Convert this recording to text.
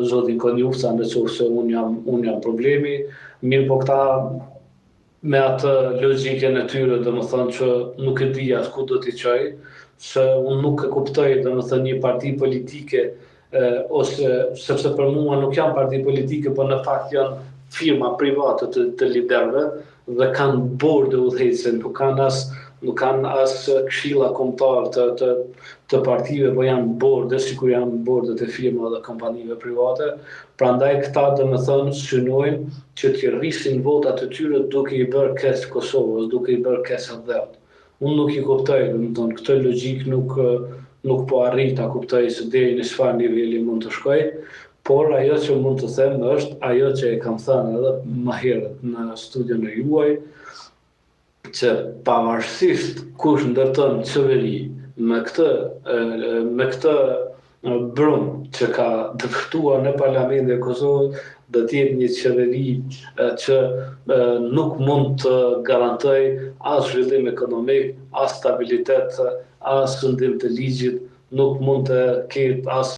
zotin Konjufca, në qoftë se unë jam problemi, mirë po këta me atë logjikën e tyre, domethënë që nuk e di as ku do t'i çoj, se unë nuk e kuptoj domethënë një parti politike ose sepse për mua nuk janë parti politike, por në fakt janë firma private të liderëve dhe kanë borde udhëheqëse, nuk kanë as këshilla kombëtare të partive, po janë borde, sikur janë bordet e firmave dhe kompanive private. Prandaj këta domethënë synojnë që t'i rrisin votat e tyre duke i bërë keq Kosovës, duke i bërë keq atëhet. Unë nuk i kuptoj, domethënë këtë logjik nuk po arrit ta kuptoj se deri në çfarë niveli mund të shkoj, por ajo që mund të them është ajo që e kam thënë edhe më herët në studion e juaj, që pavarësisht kush ndërton qeveri me këtë brum që ka dëftuar në Parlamentin e Kosovës, do të jetë një qeveri që nuk mund të garantoj as zhvillim ekonomik, as stabilitet, as shëndim të ligjit, nuk mund të ketë as